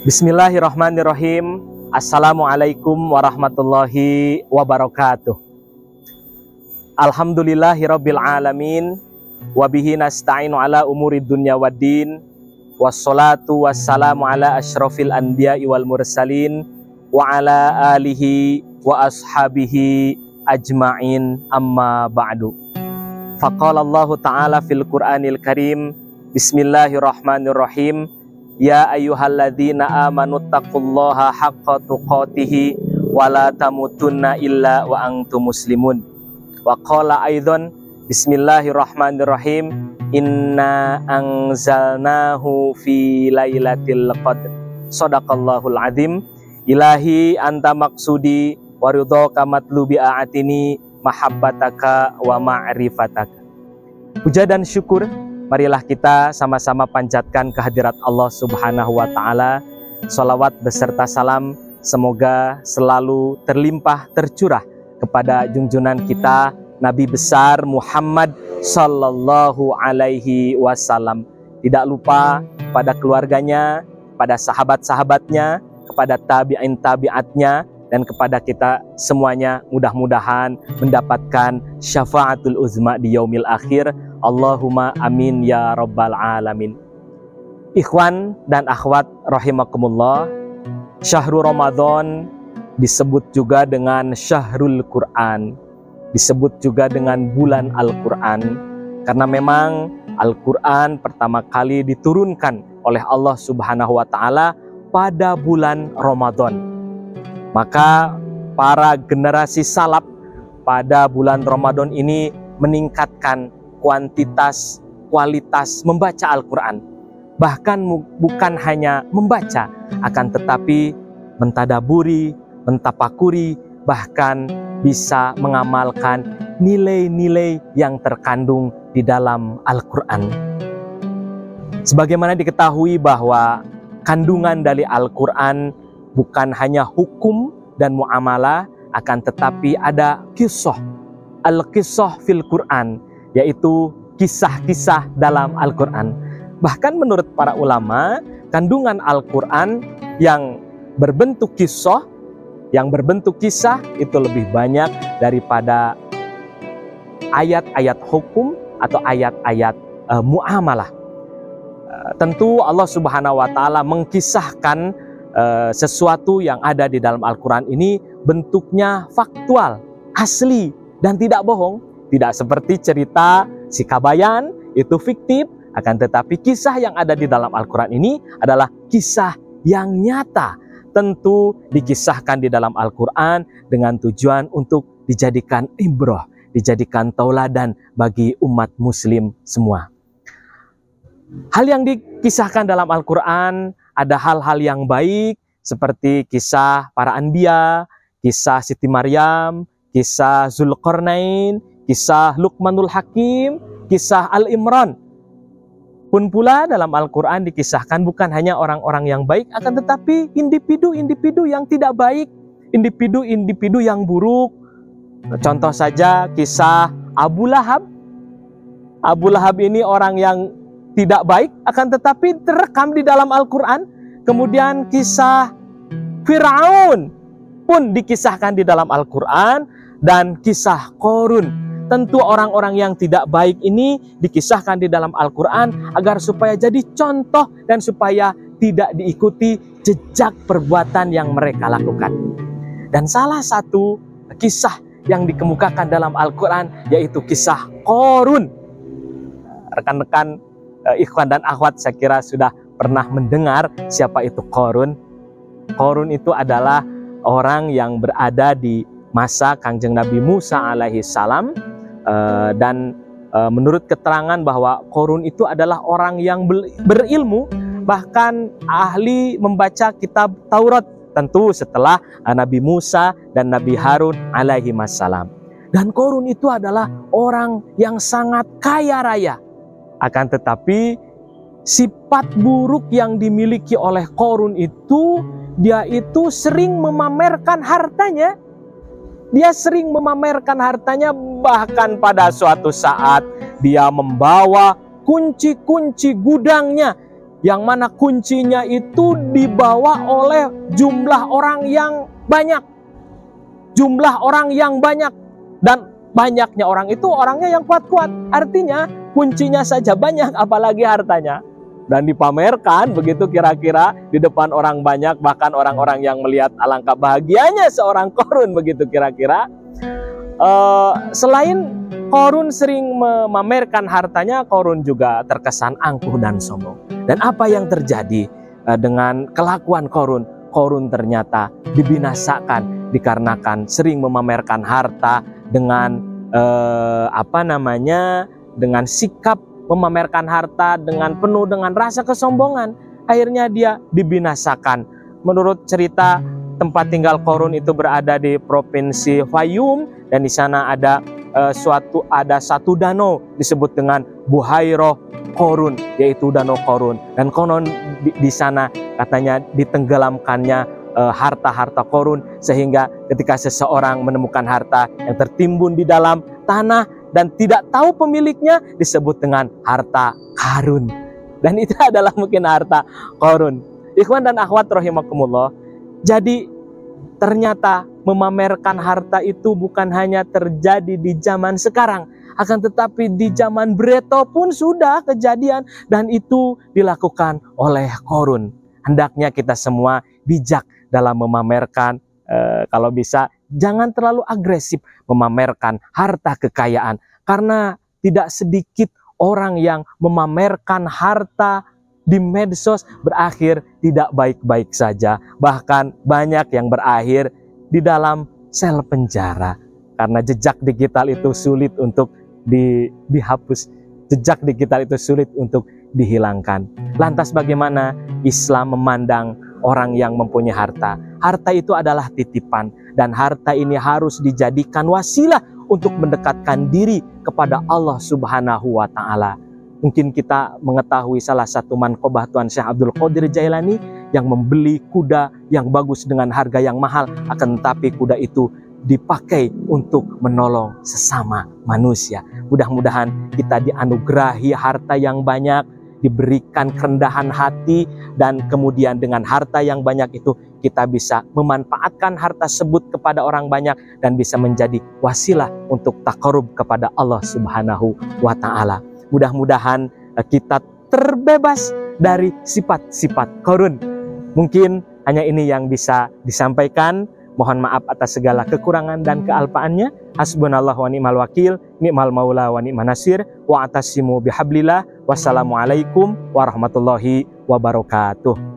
Bismillahirrahmanirrahim. Assalamualaikum warahmatullahi wabarakatuh. Alhamdulillahirabbil alamin wa bihi nasta'inu ala umurid dunya waddin. Wassalatu wassalamu ala asyrafil anbiya'i wal mursalin wa ala alihi wa ashabihi ajma'in, amma ba'du. Faqala Allah Ta'ala fil Qur'anil Karim, Bismillahirrahmanirrahim. Ya ayyuhalladzina amanu taqullaha haqqa tuqatih wa la tamutunna illa wa antum muslimun. Wa qala aidan Bismillahirrahmanirrahim, inna anzalnahu fi lailatul qadr. Shadaqallahul azim. Ilahi anta maksudi wa ridhaka matlubi a'atini mahabbataka wa ma'rifataka. Puja dan syukur marilah kita sama-sama panjatkan kehadirat Allah Subhanahu wa Ta'ala. Salawat beserta salam semoga selalu terlimpah tercurah kepada junjungan kita Nabi besar Muhammad Sallallahu Alaihi Wasallam. Tidak lupa pada keluarganya, pada sahabat-sahabatnya, kepada tabi'in tabi'atnya, dan kepada kita semuanya mudah-mudahan mendapatkan syafaatul uzma di yaumil akhir. Allahumma amin ya rabbal alamin. Ikhwan dan akhwat rahimakumullah, syahrul Ramadan disebut juga dengan syahrul Quran, disebut juga dengan bulan Al-Quran, karena memang Al-Quran pertama kali diturunkan oleh Allah Subhanahu wa Ta'ala pada bulan Ramadan. Maka para generasi salaf pada bulan Ramadan ini meningkatkan kuantitas, kualitas membaca Al-Quran. Bahkan bukan hanya membaca, akan tetapi mentadaburi, mentapakuri, bahkan bisa mengamalkan nilai-nilai yang terkandung di dalam Al-Quran. Sebagaimana diketahui bahwa kandungan dari Al-Quran bukan hanya hukum dan muamalah, akan tetapi ada kisah, al-kisah fil Quran, yaitu kisah-kisah dalam Al-Quran. Bahkan menurut para ulama, kandungan Al-Quran yang berbentuk kisah, itu lebih banyak daripada ayat-ayat hukum atau ayat-ayat muamalah. Tentu Allah Subhanahu wa Ta'ala mengkisahkan sesuatu yang ada di dalam Al-Quran ini bentuknya faktual, asli, dan tidak bohong. Tidak seperti cerita si Kabayan, itu fiktif, akan tetapi kisah yang ada di dalam Al-Quran ini adalah kisah yang nyata. Tentu dikisahkan di dalam Al-Quran dengan tujuan untuk dijadikan ibrah, dijadikan tauladan bagi umat muslim semua. Hal yang dikisahkan dalam Al-Quran ada hal-hal yang baik seperti kisah para anbiya, kisah Siti Maryam, kisah Zulkarnain, kisah Luqmanul Hakim, kisah Al-Imran. Pun pula dalam Al-Quran dikisahkan bukan hanya orang-orang yang baik, akan tetapi individu-individu yang tidak baik, individu-individu yang buruk. Contoh saja kisah Abu Lahab. Abu Lahab ini orang yang tidak baik, akan tetapi terekam di dalam Al-Quran. Kemudian kisah Fir'aun pun dikisahkan di dalam Al-Quran, dan kisah Qarun. Tentu orang-orang yang tidak baik ini dikisahkan di dalam Al-Quran agar supaya jadi contoh dan supaya tidak diikuti jejak perbuatan yang mereka lakukan. Dan salah satu kisah yang dikemukakan dalam Al-Quran yaitu kisah Qarun. Rekan-rekan, ikhwan dan akhwat, saya kira sudah pernah mendengar siapa itu Qarun. Qarun itu adalah orang yang berada di masa Kangjeng Nabi Musa alaihi salam, dan menurut keterangan bahwa Qarun itu adalah orang yang berilmu, bahkan ahli membaca kitab Taurat, tentu setelah Nabi Musa dan Nabi Harun alaihi salam. Dan Qarun itu adalah orang yang sangat kaya raya. Akan tetapi sifat buruk yang dimiliki oleh Qarun itu, dia itu sering memamerkan hartanya. Dia sering memamerkan hartanya, bahkan pada suatu saat dia membawa kunci-kunci gudangnya yang mana kuncinya itu dibawa oleh jumlah orang yang banyak. Jumlah orang yang banyak, dan banyaknya orang itu orangnya yang kuat-kuat. Artinya kuncinya saja banyak, apalagi hartanya. Dan dipamerkan begitu kira-kira di depan orang banyak, bahkan orang-orang yang melihat alangkah bahagianya seorang Qarun begitu kira-kira. Selain Qarun sering memamerkan hartanya, Qarun juga terkesan angkuh dan sombong. Dan apa yang terjadi dengan kelakuan Qarun? Qarun ternyata dibinasakan dikarenakan sering memamerkan harta dengan dengan sikap memamerkan harta dengan penuh dengan rasa kesombongan. Akhirnya dia dibinasakan. Menurut cerita, tempat tinggal Qarun itu berada di provinsi Fayum, dan di sana ada satu danau disebut dengan Buhairah Qarun, yaitu Danau Qarun. Dan konon di sana katanya ditenggelamkannya harta-harta Qarun, sehingga ketika seseorang menemukan harta yang tertimbun di dalam tanah dan tidak tahu pemiliknya, disebut dengan harta karun. Dan itu adalah mungkin harta Qarun. Ikhwan dan akhwat rahimakumullah. Jadi ternyata memamerkan harta itu bukan hanya terjadi di zaman sekarang, akan tetapi di zaman Breto pun sudah kejadian, dan itu dilakukan oleh Qarun. Hendaknya kita semua bijak dalam memamerkan, kalau bisa jangan terlalu agresif memamerkan harta kekayaan, karena tidak sedikit orang yang memamerkan harta di medsos berakhir tidak baik-baik saja. Bahkan banyak yang berakhir di dalam sel penjara, karena jejak digital itu sulit untuk dihapus. Jejak digital itu sulit untuk dihilangkan. Lantas bagaimana Islam memandang orang yang mempunyai harta? Harta itu adalah titipan, dan harta ini harus dijadikan wasilah untuk mendekatkan diri kepada Allah Subhanahu wa Ta'ala. Mungkin kita mengetahui salah satu manqobah Tuan Syekh Abdul Qadir Jailani yang membeli kuda yang bagus dengan harga yang mahal, akan tetapi kuda itu dipakai untuk menolong sesama manusia. Mudah-mudahan kita dianugerahi harta yang banyak, diberikan kerendahan hati, dan kemudian dengan harta yang banyak itu kita bisa memanfaatkan harta tersebut kepada orang banyak dan bisa menjadi wasilah untuk taqarrub kepada Allah Subhanahu wa Ta'ala. Mudah-mudahan kita terbebas dari sifat-sifat Qarun. Mungkin hanya ini yang bisa disampaikan. Mohon maaf atas segala kekurangan dan kealpaannya. Hasbunallah wa ni'mal wakil, ni'mal maula wa ni'man nasir, wa atasimu bihablillah. Wassalamualaikum warahmatullahi wabarakatuh.